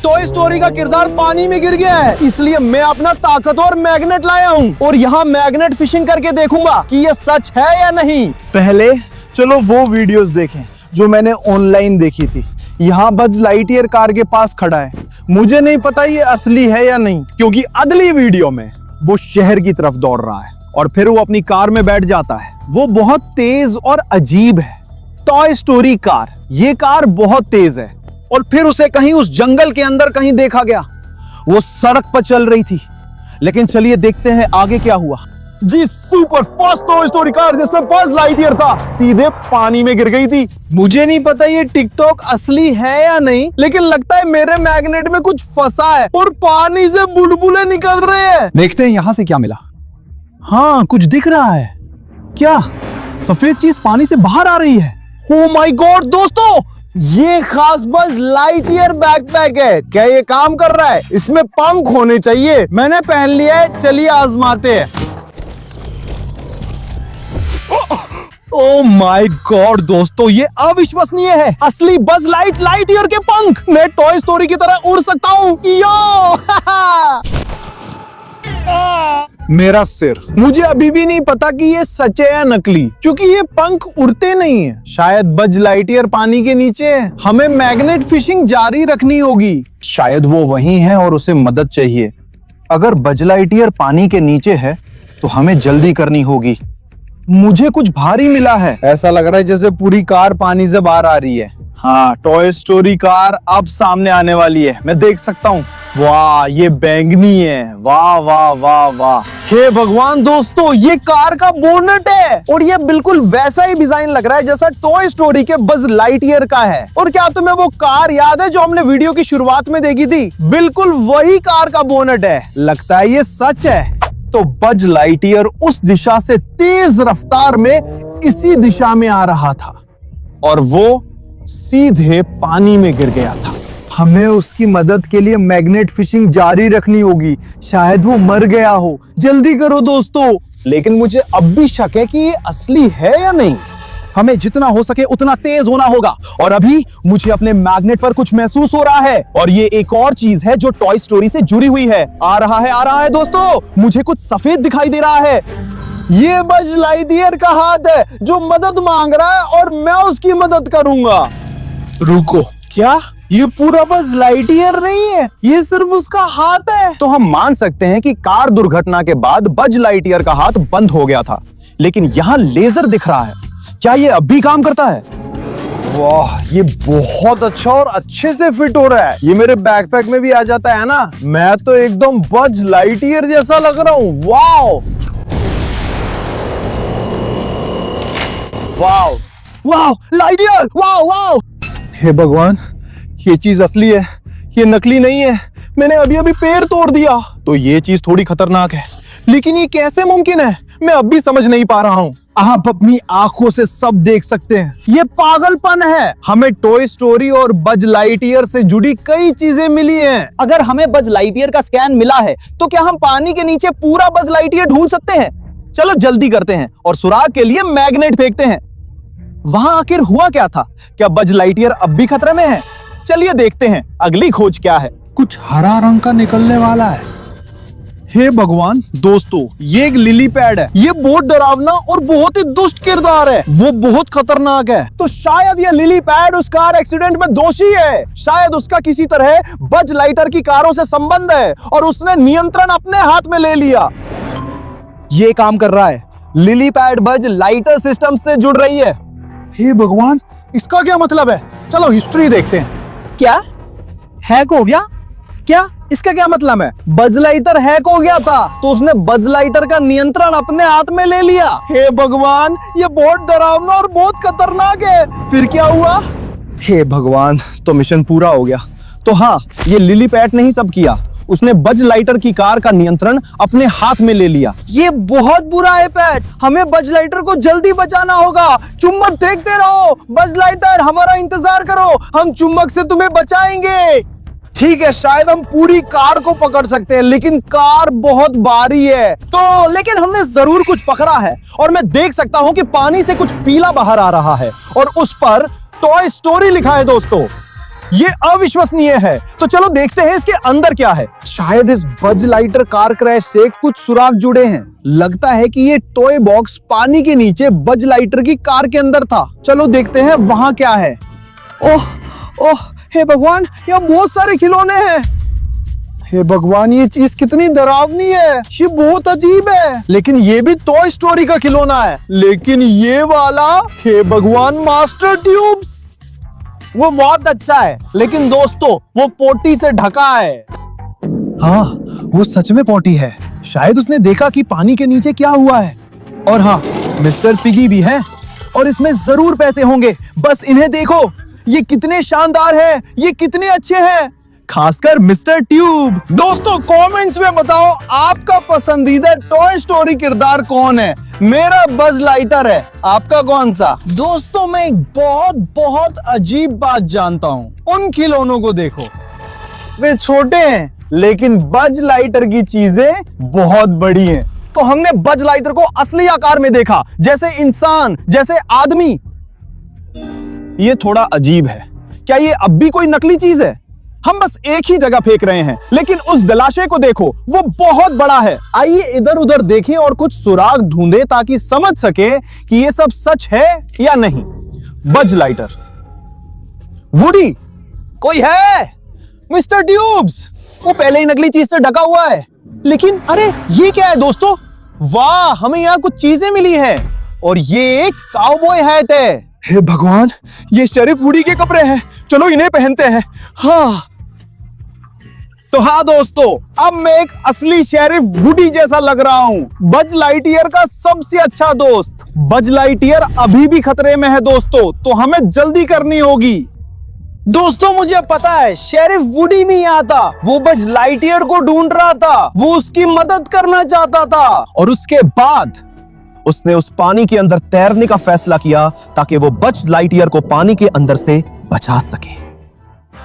Toy story का किरदार पानी में गिर गया है, इसलिए मैं अपना ताकतवर मैग्नेट लाया हूँ और यहाँ मैग्नेट फिशिंग करके देखूंगा कि ये सच है या नहीं। पहले चलो वो वीडियोस देखें जो मैंने ऑनलाइन देखी थी। यहाँ बज लाइटईयर कार के पास खड़ा है, मुझे नहीं पता ये असली है या नहीं, क्योंकि अगली वीडियो में वो शहर की तरफ दौड़ रहा है और फिर वो अपनी कार में बैठ जाता है। वो बहुत तेज और अजीब है। टॉय स्टोरी कार, ये कार बहुत तेज है और फिर उसे कहीं उस जंगल के अंदर कहीं देखा गया। वो सड़क पर चल रही थी, लेकिन चलिए देखते हैं आगे क्या हुआ। जी, super fast Toy Story car जिसमें बज लाइटईयर था सीधे पानी में गिर गई थी। मुझे नहीं पता ये टिकटॉक असली है या नहीं, लेकिन लगता है मेरे मैग्नेट में कुछ फंसा है और पानी से बुलबुले निकल रहे हैं। देखते हैं यहाँ से क्या मिला। हाँ कुछ दिख रहा है। क्या सफेद चीज पानी से बाहर आ रही है? ओ माय गॉड दोस्तों, ये खास बज लाइटईयर बैकपैक है। क्या ये काम कर रहा है? इसमें पंख होने चाहिए। मैंने पहन लिया है, चलिए आजमाते हैं। ओ माय गॉड दोस्तों, ये अविश्वसनीय है। असली बज लाइटईयर के पंख। मैं टॉय स्टोरी की तरह उड़ सकता हूँ। मेरा सिर। मुझे अभी भी नहीं पता कि ये सच है या नकली, क्योंकि ये पंख उड़ते नहीं है। शायद बज लाइटईयर पानी के नीचे है। हमें मैग्नेट फिशिंग जारी रखनी होगी। शायद वो वहीं है और उसे मदद चाहिए। अगर बज लाइटईयर पानी के नीचे है तो हमें जल्दी करनी होगी। मुझे कुछ भारी मिला है। ऐसा लग रहा है जैसे पूरी कार पानी से बाहर आ रही है। हाँ, टॉय स्टोरी कार अब सामने आने वाली है। मैं देख सकता हूँ। वाह, ये बैंगनी है। वाह वाह वाह वाह, हे भगवान दोस्तों, ये कार का बोनट है और ये बिल्कुल वैसा ही डिजाइन लग रहा है जैसा टॉय स्टोरी के बज लाइटईयर का है। और क्या तुम्हें वो कार याद है जो हमने वीडियो की शुरुआत में देखी थी? बिल्कुल वही कार का बोनट है। लगता है ये सच है। तो बज लाइटईयर उस दिशा से तेज रफ्तार में इसी दिशा में आ रहा था और वो सीधे पानी में गिर गया था। हमें उसकी मदद के लिए मैग्नेट फिशिंग जारी रखनी होगी। शायद वो मर गया हो। जल्दी करो दोस्तों। लेकिन मुझे अब भी शक है कि ये असली है या नहीं। हमें जितना हो सके उतना तेज होना होगा और अभी मुझे अपने मैग्नेट पर कुछ महसूस हो रहा है। और ये एक और चीज है जो टॉय स्टोरी से जुड़ी हुई है। आ रहा है दोस्तों, मुझे कुछ सफेद दिखाई दे रहा है। ये बज लाइटईयर का हाथ है जो मदद मांग रहा है और मैं उसकी मदद करूंगा। रुको, क्या ये पूरा बज लाइटईयर नहीं है? ये सिर्फ उसका हाथ है। तो हम मान सकते हैं कि कार दुर्घटना के बाद बज लाइटईयर का हाथ बंद हो गया था, लेकिन यहाँ लेजर दिख रहा है। क्या ये अब भी काम करता है? वाह, ये बहुत अच्छा और अच्छे से फिट हो रहा है। ये मेरे बैकपैक में भी आ जाता है ना। मैं तो एकदम बज लाइटईयर जैसा लग रहा हूँ। Wow wow wow, Lightyear, wow wow. हे भगवान, ये चीज असली है, ये नकली नहीं है। मैंने अभी अभी पैर तोड़ दिया, तो ये चीज थोड़ी खतरनाक है। लेकिन ये कैसे मुमकिन है, मैं अब भी समझ नहीं पा रहा हूँ। आप अपनी आंखों से सब देख सकते हैं। ये पागलपन है। हमें टॉय स्टोरी और बज लाइटईयर से जुड़ी कई चीजें मिली हैं। अगर हमें बज लाइटईयर का स्कैन मिला है, तो क्या हम पानी के नीचे पूरा बज लाइटईयर ढूंढ सकते हैं? चलो जल्दी करते हैं और सुराग के लिए मैग्नेट फेंकते हैं। वहां आखिर हुआ क्या था? क्या बज लाइटईयर अब भी खतरे में है? चलिए देखते हैं अगली खोज क्या है। कुछ हरा रंग का निकलने वाला है। हे भगवान दोस्तों, ये एक लिली पैड है। ये बहुत डरावना और बहुत ही दुष्ट किरदार है। वो बहुत खतरनाक है। तो शायद ये लिली पैड उस कार एक्सीडेंट में दोषी है। शायद उसका किसी तरह बज लाइटईयर की कारों से संबंध है और उसने नियंत्रण अपने हाथ में ले लिया। ये काम कर रहा है। लिली पैड बज लाइटईयर सिस्टम से जुड़ रही है। हे भगवान, इसका क्या मतलब है? चलो हिस्ट्री देखते हैं। क्या हैक हो गया? क्या इसका क्या मतलब है? बज लाइटईयर हैक हो गया था, तो उसने बज लाइटईयर का नियंत्रण अपने हाथ में ले लिया। हे भगवान, ये बहुत डरावना और बहुत खतरनाक है। फिर क्या हुआ? हे भगवान, तो मिशन पूरा हो गया। तो हाँ, ये लिली पैड ने ही सब किया। उसने बज लाइटईयर की कार का नियंत्रण अपने हाथ में ले लिया। ये बहुत बुरा है पैड। हमें बज लाइटईयर को जल्दी बचाना होगा। चुम्बक फेंकते रहो। बज लाइटईयर, हमारा इंतजार करो, हम चुम्बक से तुम्हें बचाएंगे। ठीक है, शायद हम पूरी कार को पकड़ सकते हैं, लेकिन कार बहुत भारी है। तो लेकिन हमने जरूर कुछ पकड़ा है और मैं देख सकता हूं कि पानी से कुछ पीला बाहर आ रहा है और उस पर टॉय स्टोरी लिखा है दोस्तों। ये अविश्वसनीय है। तो चलो देखते हैं इसके अंदर क्या है। शायद इस बज लाइटर कार क्रैश से कुछ सुराग जुड़े हैं। लगता है कि ये टॉय बॉक्स पानी के नीचे बज लाइटर की कार के अंदर था। चलो देखते हैं वहां क्या है। ओह ओह, हे भगवान, यहाँ बहुत सारे खिलौने हैं। हे भगवान, ये चीज कितनी डरावनी है। ये बहुत अजीब है। लेकिन ये भी टॉय स्टोरी का खिलौना है। लेकिन ये वाला, हे भगवान, मास्टर ट्यूब्स, वो बहुत अच्छा है। लेकिन दोस्तों, वो पोटी से ढका है। हाँ, वो सच में पोटी है। शायद उसने देखा कि पानी के नीचे क्या हुआ है। और हाँ, मिस्टर पिगी भी है और इसमें जरूर पैसे होंगे। बस इन्हें देखो, ये कितने शानदार है, ये कितने अच्छे हैं, खासकर मिस्टर ट्यूब। दोस्तों, कमेंट्स में बताओ आपका पसंदीदा टॉय स्टोरी किरदार कौन है। मेरा बज लाइटर है, आपका कौन सा। दोस्तों, मैं एक बहुत बहुत अजीब बात जानता हूँ। उन खिलौनों को देखो, वे छोटे हैं लेकिन बज लाइटर की चीजें बहुत बड़ी हैं। तो हमने बज लाइटर को असली आकार में देखा, जैसे इंसान, जैसे आदमी। ये थोड़ा अजीब है। क्या ये अब भी कोई नकली चीज है? हम बस एक ही जगह फेंक रहे हैं, लेकिन उस दिलाशे को देखो, वो बहुत बड़ा है। आइए इधर उधर देखें और कुछ सुराग ढूंढें ताकि समझ सके कि ये सब सच है या नहीं। बज लाइटर, वुडी, कोई है? मिस्टर ट्यूब्स, वो पहले ही नकली चीज से ढका हुआ है। लेकिन अरे, ये क्या है दोस्तों? वाह, हमें यहाँ कुछ चीजें मिली है और ये एक काउबॉय हैट है। हे भगवान, ये शेरिफ वुडी के कपड़े हैं। चलो इन्हें पहनते हैं। हाँ, तो हाँ दोस्तों, अब मैं एक असली शेरिफ वुडी जैसा लग रहा हूँ, बज लाइटियर का सबसे अच्छा दोस्त। बज लाइटियर अभी भी खतरे में है दोस्तों, तो हमें जल्दी करनी होगी। दोस्तों, मुझे पता है, शेरिफ वुडी भी यहाँ था। वो बज लाइटियर को ढूंढ रहा था, वो उसकी मदद करना चाहता था। और उसके बाद उसने उस पानी के अंदर तैरने का फैसला किया ताकि वो बज लाइटियर को पानी के अंदर से बचा सके।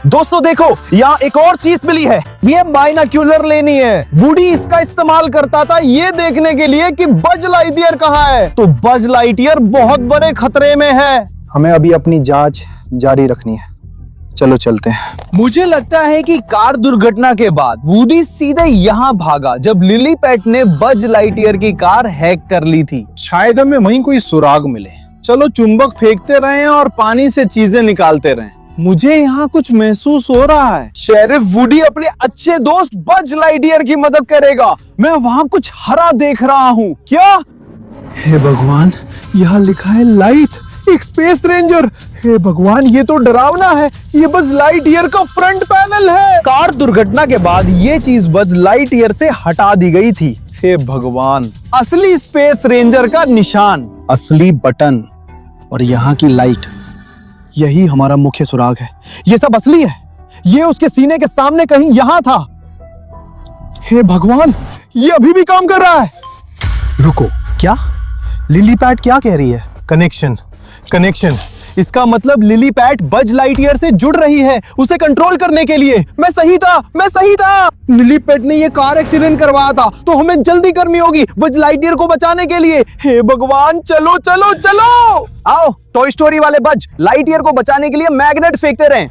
दोस्तों देखो, यहाँ एक और चीज मिली है। ये बाइनोक्यूलर लेनी है। वुडी इसका इस्तेमाल करता था ये देखने के लिए कि बज लाइटियर कहाँ है। तो बज लाइटियर बहुत बड़े खतरे में है। हमें अभी अपनी जांच जारी रखनी है। चलो चलते हैं। मुझे लगता है कि कार दुर्घटना के बाद वुडी सीधे यहाँ भागा जब लिली पैट ने बज लाइटियर की कार हैक कर ली थी। शायद हमें वहीं कोई सुराग मिले। चलो चुंबक फेंकते रहें और पानी से चीजें निकालते रहें। मुझे यहाँ कुछ महसूस हो रहा है। शेरिफ वुडी अपने अच्छे दोस्त बज लाइटियर की मदद करेगा। मैं वहाँ कुछ हरा देख रहा हूँ। क्या? हे भगवान, यहाँ लिखा है लाइट, एक स्पेस रेंजर। हे भगवान, ये तो डरावना है। ये बज लाइटियर का फ्रंट पैनल है। कार दुर्घटना के बाद ये चीज बज लाइटियर से हटा दी गई थी। हे भगवान, असली स्पेस रेंजर का निशान, असली बटन और यहाँ की लाइट, यही हमारा मुख्य सुराग है। ये सब असली है। ये उसके सीने के सामने कहीं यहाँ था। हे भगवान, ये अभी भी काम कर रहा है। रुको, क्या? लिली पैट क्या कह रही है? Connection, connection. इसका मतलब लिली पैट बज लाइटियर से जुड़ रही है उसे कंट्रोल करने के लिए। मैं सही था, मैं सही था। लिली पैट ने ये कार एक्सीडेंट करवाया था, तो हमें जल्दी करनी होगी बज लाइटियर को बचाने के लिए। हे भगवान, चलो चलो चलो। आओ, टॉय स्टोरी वाले बज लाइटियर को बचाने के लिए मैग्नेट फेंकते रहें।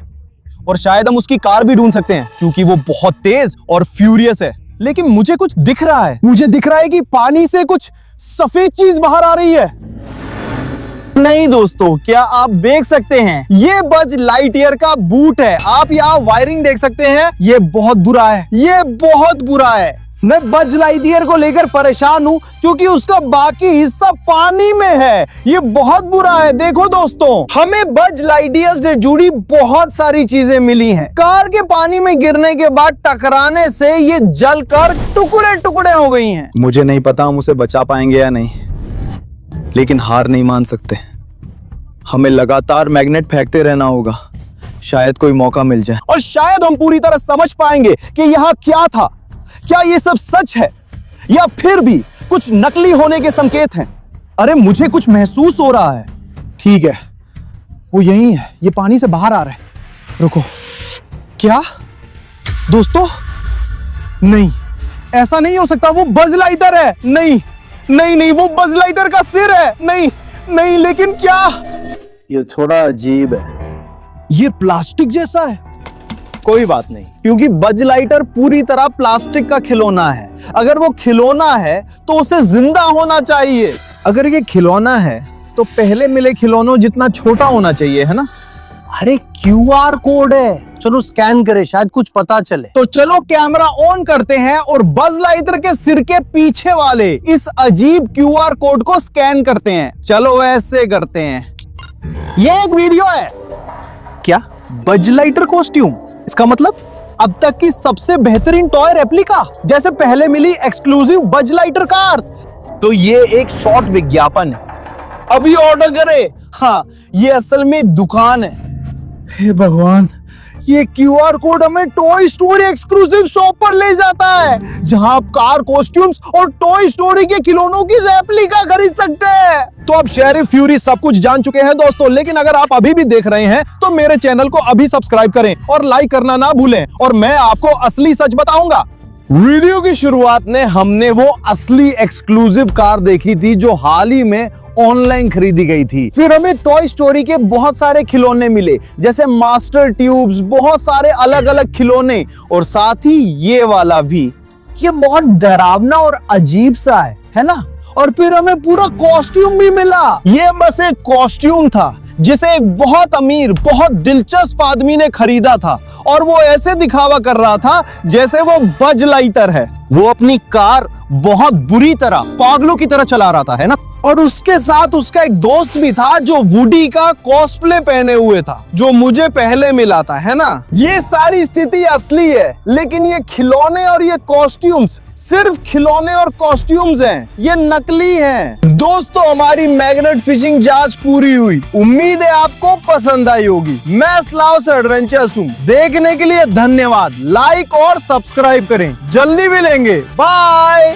और शायद हम उसकी कार भी ढूंढ सकते हैं क्योंकि वो बहुत तेज और फ्यूरियस है। लेकिन मुझे कुछ दिख रहा है। मुझे दिख रहा है कि पानी से कुछ सफेद चीज बाहर आ रही है। नहीं दोस्तों, क्या आप देख सकते हैं? ये बज लाइटियर का बूट है। आप यहाँ वायरिंग देख सकते हैं। ये बहुत बुरा है, ये बहुत बुरा है। मैं बज लाइटियर को लेकर परेशान हूँ क्योंकि उसका बाकी हिस्सा पानी में है। ये बहुत बुरा है। देखो दोस्तों, हमें बज लाइटियर से जुड़ी बहुत सारी चीजें मिली हैं। कार के पानी में गिरने के बाद टकराने से ये जलकर टुकड़े टुकड़े हो गई हैं। मुझे नहीं पता हम उसे बचा पाएंगे या नहीं, लेकिन हार नहीं मान सकते। हमें लगातार मैग्नेट फेंकते रहना होगा, शायद कोई मौका मिल जाए और शायद हम पूरी तरह समझ पाएंगे कि यहाँ क्या था। क्या ये सब सच है या फिर भी कुछ नकली होने के संकेत हैं? अरे, मुझे कुछ महसूस हो रहा है। ठीक है, वो यही है। ये पानी से बाहर आ रहा है। रुको, क्या दोस्तों? नहीं, ऐसा नहीं हो सकता। वो बज लाइटर है। नहीं नहीं नहीं, वो बज लाइटर का सिर है। नहीं नहीं, लेकिन क्या? ये थोड़ा अजीब है। ये प्लास्टिक जैसा है। कोई बात नहीं, क्योंकि बज लाइटर पूरी तरह प्लास्टिक का खिलौना है। अगर वो खिलौना है तो उसे जिंदा होना चाहिए। अगर ये खिलौना है तो पहले मिले खिलौनों जितना छोटा होना चाहिए, है ना? अरे क्यूआर कोड है, चलो स्कैन करें, शायद कुछ पता चले। तो चलो कैमरा ऑन करते हैं और बज लाइटर के सिर के पीछे वाले इस अजीब क्यूआर कोड को स्कैन करते हैं। चलो ऐसे करते हैं। ये एक वीडियो है। क्या? बज लाइटर कॉस्ट्यूम? इसका मतलब अब तक की सबसे बेहतरीन टॉय रेप्लिका, जैसे पहले मिली एक्सक्लूसिव बज लाइटर कार्स। तो ये एक शॉर्ट विज्ञापन है। अभी ऑर्डर करें। हाँ, ये असल में दुकान है। हे भगवान, ये क्यूआर कोड हमें टॉय स्टोरी एक्सक्लूसिव शॉप पर ले जाता है, जहां आप कार कॉस्ट्यूम्स और टॉय स्टोरी के खिलौनों की रेप्लिका खरीद सकते हैं। तो अब शेरी फ्यूरी सब कुछ जान चुके हैं दोस्तों, लेकिन अगर आप अभी भी देख रहे हैं तो मेरे चैनल को अभी सब्सक्राइब करें और लाइक करना ना भूलें, और मैं आपको असली सच बताऊंगा। वीडियो की शुरुआत में हमने वो असली एक्सक्लूसिव कार देखी थी जो हाल ही में ऑनलाइन खरीदी गई थी। फिर हमें टॉय स्टोरी के बहुत सारे खिलौने मिले, जैसे मास्टर ट्यूब्स, बहुत सारे अलग अलग खिलौने, और साथ ही ये वाला भी। ये बहुत डरावना और अजीब सा है ना? और फिर हमें पूरा कॉस्ट्यूम भी मिला। ये बस एक कॉस्ट्यूम था जिसे एक बहुत अमीर, बहुत दिलचस्प आदमी ने खरीदा था, और वो ऐसे दिखावा कर रहा था जैसे वो बज लाइटर है। वो अपनी कार बहुत बुरी तरह, पागलों की तरह चला रहा था, है ना? और उसके साथ उसका एक दोस्त भी था जो वुडी का कॉस्प्ले पहने हुए था, जो मुझे पहले मिला था, है ना? ये सारी स्थिति असली है, लेकिन ये खिलौने और ये कॉस्ट्यूम्स सिर्फ खिलौने और कॉस्ट्यूम्स हैं, ये नकली हैं। दोस्तों, हमारी मैग्नेट फिशिंग जांच पूरी हुई। उम्मीद है आपको पसंद आई होगी। मैं स्लाउस एडवेंचर्स हूं। देखने के लिए धन्यवाद। लाइक और सब्सक्राइब करें। जल्दी मिलेंगे। बाय।